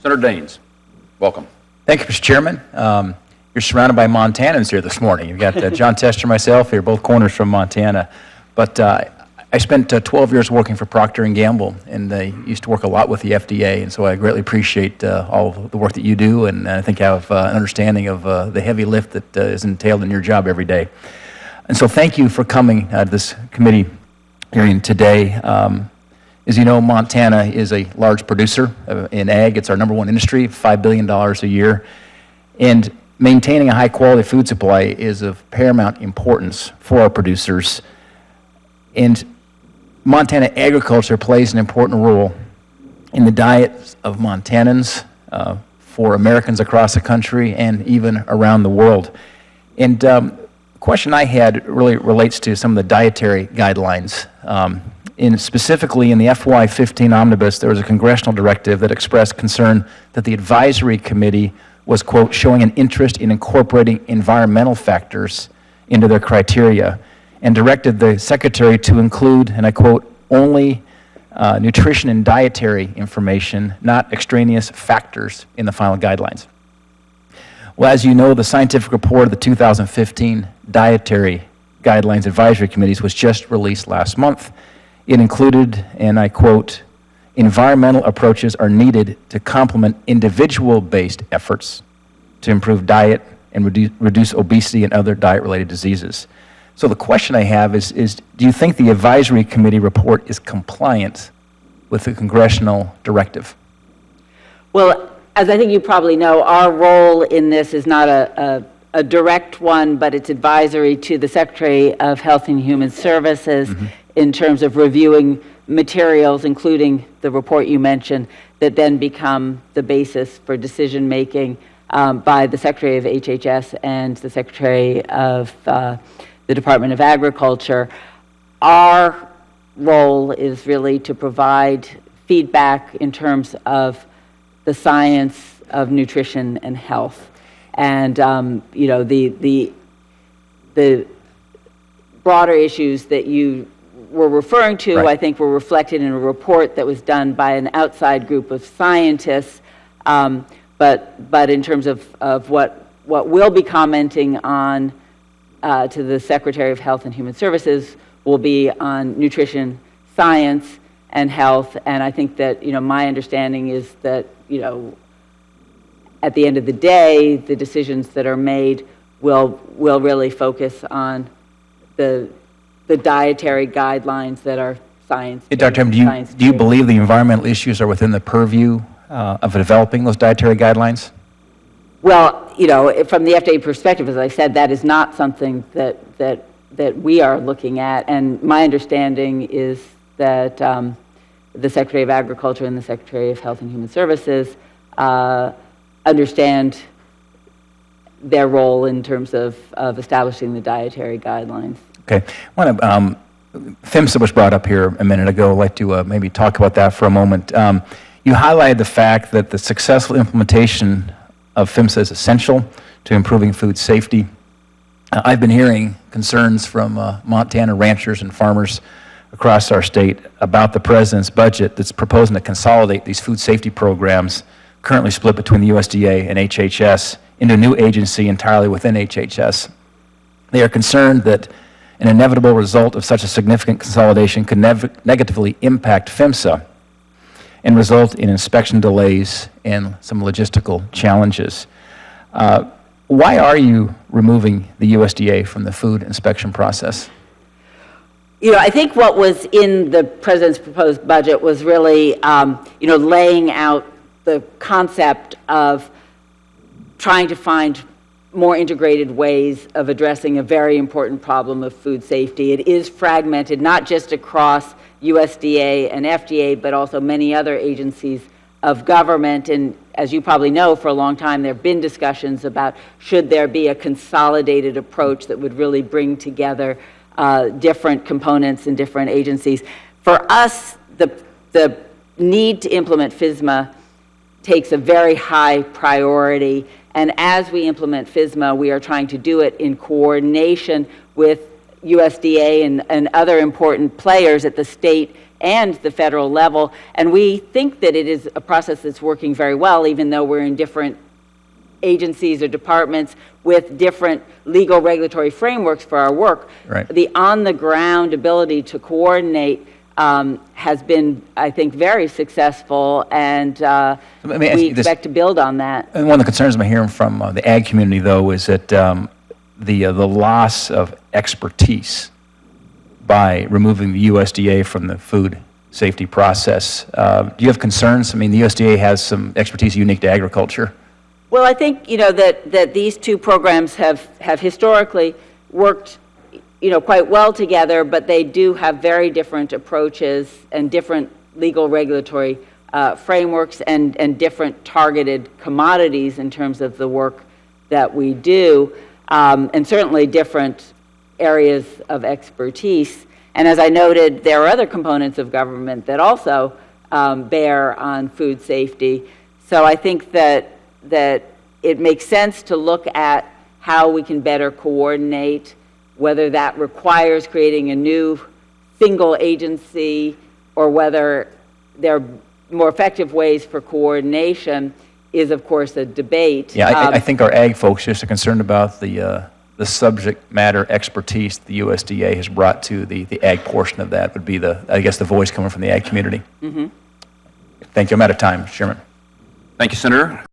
Senator Daines, welcome. Thank you, Mr. Chairman. You're surrounded by Montanans here this morning. You've got John Tester and myself here, both corners from Montana. But I spent 12 years working for Procter & Gamble, and I used to work a lot with the FDA, and so I greatly appreciate all of the work that you do, and I think I have an understanding of the heavy lift that is entailed in your job every day. And so thank you for coming to this committee hearing today. As you know, Montana is a large producer in ag. It's our #1 industry, $5 billion a year. And maintaining a high-quality food supply is of paramount importance for our producers. And Montana agriculture plays an important role in the diets of Montanans, for Americans across the country, and even around the world. And the question I had really relates to some of the dietary guidelines. Specifically in the FY15 omnibus, there was a congressional directive that expressed concern that the advisory committee was, quote, showing an interest in incorporating environmental factors into their criteria, and directed the secretary to include, and I quote, only nutrition and dietary information, not extraneous factors, in the final guidelines. Well, as you know, the scientific report of the 2015 Dietary Guidelines Advisory Committees was just released last month. It included, and I quote, environmental approaches are needed to complement individual-based efforts to improve diet and reduce obesity and other diet-related diseases. So the question I have is do you think the advisory committee report is compliant with the congressional directive? Well, as I think you probably know, our role in this is not a direct one, but it's advisory to the Secretary of Health and Human Services in terms of reviewing materials, including the report you mentioned, that then become the basis for decision-making by the Secretary of HHS and the Secretary of the Department of Agriculture. Our role is really to provide feedback in terms of the science of nutrition and health. And you know, the broader issues that you were referring to, right, I think were reflected in a report that was done by an outside group of scientists. But in terms of what we'll be commenting on to the Secretary of Health and Human Services will be on nutrition, science, and health. And I think that, you know, my understanding is that, you know, at the end of the day, the decisions that are made will really focus on the dietary guidelines that are science. Hey, Dr. M, do you believe the environmental issues are within the purview of developing those dietary guidelines? Well, you know, from the FDA perspective, as I said, that is not something that we are looking at. And my understanding is that the Secretary of Agriculture and the Secretary of Health and Human Services understand their role in terms of establishing the dietary guidelines. Okay. I want to, PHMSA was brought up here a minute ago. I'd like to maybe talk about that for a moment. You highlighted the fact that the successful implementation of PHMSA is essential to improving food safety. I've been hearing concerns from Montana ranchers and farmers across our state about the President's budget that's proposing to consolidate these food safety programs currently split between the USDA and HHS into a new agency entirely within HHS. They are concerned that an inevitable result of such a significant consolidation could negatively impact PHMSA and result in inspection delays and some logistical challenges. Why are you removing the USDA from the food inspection process? You know, I think what was in the President's proposed budget was really, you know, laying out the concept of trying to find more integrated ways of addressing a very important problem of food safety. It is fragmented, not just across USDA and FDA, but also many other agencies of government. And as you probably know, for a long time, there have been discussions about should there be a consolidated approach that would really bring together different components in different agencies. For us, the need to implement FSMA takes a very high priority. And as we implement FSMA, we are trying to do it in coordination with USDA and other important players at the state and the federal level. And we think that it is a process that's working very well, even though we're in different agencies or departments with different legal regulatory frameworks for our work. Right. The on-the-ground ability to coordinate has been, I think, very successful, and we expect to build on that. And one of the concerns I'm hearing from the ag community, though, is that the loss of expertise by removing the USDA from the food safety process. Do you have concerns? I mean, the USDA has some expertise unique to agriculture. Well, I think, that these two programs have historically worked, quite well together, but they do have very different approaches and different legal regulatory frameworks and different targeted commodities in terms of the work that we do, and certainly different areas of expertise. And as I noted, there are other components of government that also bear on food safety. So I think that it makes sense to look at how we can better coordinate, whether that requires creating a new single agency or whether there are more effective ways for coordination is, of course, a debate. Yeah, I think our ag folks just are concerned about the subject matter expertise the USDA has brought to the ag portion of that would be I guess, the voice coming from the ag community. Mm-hmm. Thank you. I'm out of time, Chairman. Thank you, Senator.